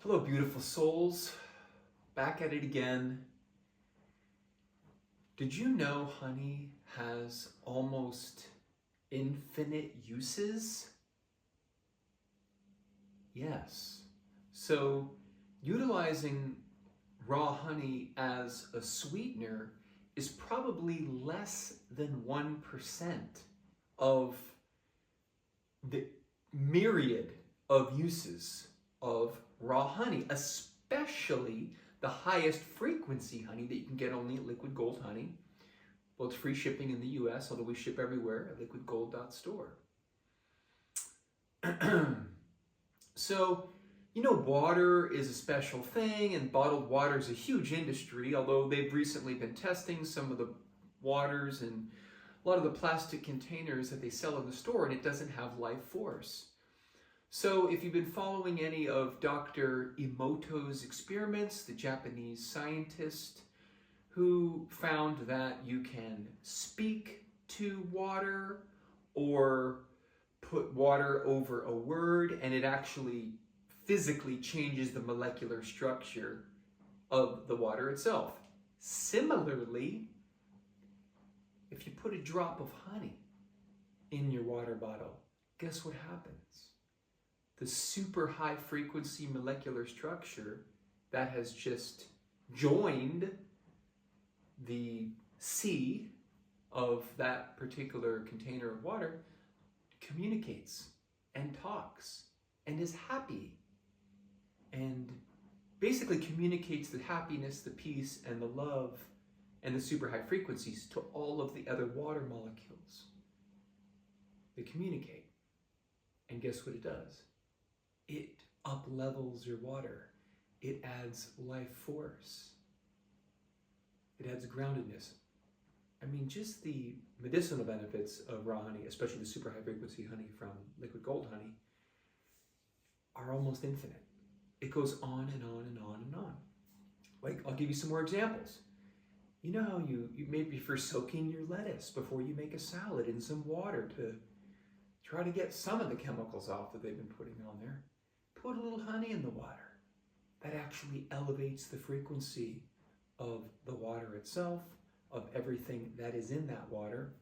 Hello, beautiful souls. Back at it again. Did you know honey has almost infinite uses? Yes. So, utilizing raw honey as a sweetener is probably less than 1% of the myriad of uses of raw honey, especially the highest frequency honey that you can get only at Liquid Gold Honey. Well, it's free shipping in the US, although we ship everywhere at liquidgold.store. So, you know, water is a special thing, and bottled water is a huge industry, although they've recently been testing some of the waters and a lot of the plastic containers that they sell in the store, and it doesn't have life force. So if you've been following any of Dr. Emoto's experiments, the Japanese scientist who found that you can speak to water or put water over a word and it actually physically changes the molecular structure of the water itself. Similarly, if you put a drop of honey in your water bottle, guess what happens? The super high frequency molecular structure that has just joined the sea of that particular container of water communicates and talks and is happy and basically communicates the happiness, the peace, and the love and the super high frequencies to all of the other water molecules. They communicate. And guess what it does? It up-levels your water. It adds life force. It adds groundedness. I mean, just the medicinal benefits of raw honey, especially the super high frequency honey from Liquid Gold Honey, are almost infinite. It goes on and on and on and on. Like, I'll give you some more examples. You know how you maybe for soaking your lettuce before you make a salad in some water to try to get some of the chemicals off that they've been putting on there. Put a little honey in the water. That actually elevates the frequency of the water itself, of everything that is in that water.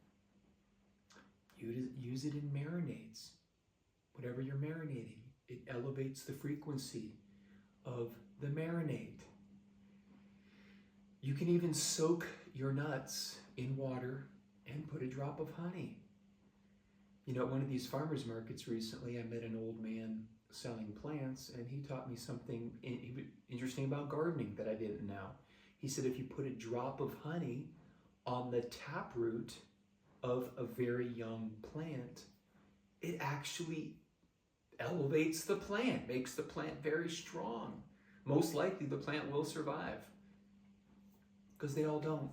Use it in marinades. Whatever you're marinating, it elevates the frequency of the marinade. You can even soak your nuts in water and put a drop of honey. You know, at one of these farmers markets recently, I met an old man selling plants, and he taught me something interesting about gardening that I didn't know. He said if you put a drop of honey on the taproot of a very young plant, it actually elevates the plant, makes the plant very strong. Most likely the plant will survive, because they all don't.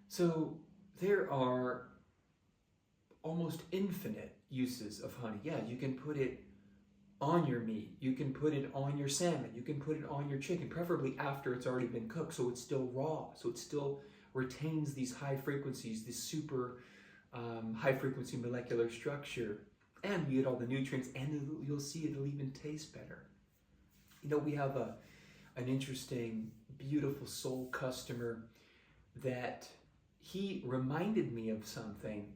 So there are almost infinite uses of honey. Yeah, you can put it on your meat, you can put it on your salmon, you can put it on your chicken, preferably after it's already been cooked, so it's still raw, so it still retains these high frequencies, this super high frequency molecular structure, and you get all the nutrients, and you'll see it'll even taste better. You know, we have an interesting, beautiful soul customer that he reminded me of something.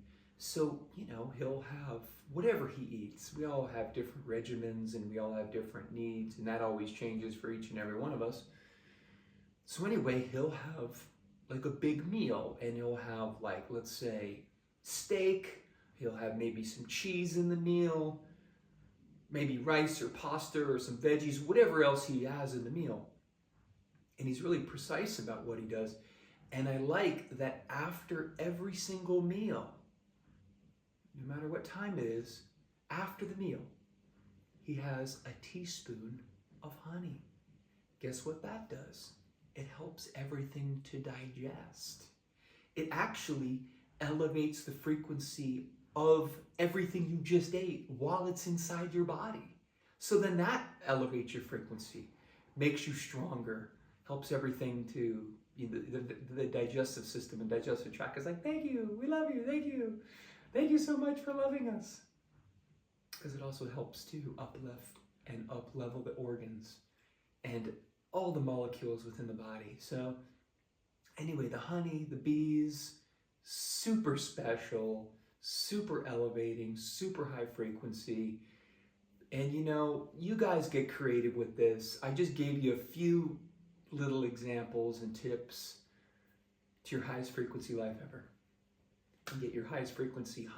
So, you know, he'll have whatever he eats. We all have different regimens and we all have different needs, and that always changes for each and every one of us. So anyway, he'll have like a big meal, and he'll have, like, let's say steak. He'll have maybe some cheese in the meal, maybe rice or pasta or some veggies, whatever else he has in the meal. And he's really precise about what he does. And I like that after every single meal, no matter what time it is, after the meal, he has a teaspoon of honey. Guess what that does? It helps everything to digest. It actually elevates the frequency of everything you just ate while it's inside your body. So then that elevates your frequency, makes you stronger, helps everything to, you know, the digestive system and digestive tract is like, thank you, we love you, thank you. Thank you so much for loving us. Because it also helps to uplift and up level the organs and all the molecules within the body. So anyway, the honey, the bees, super special, super elevating, super high frequency. And you know, you guys get creative with this. I just gave you a few little examples and tips to your highest frequency life ever. And get your highest frequency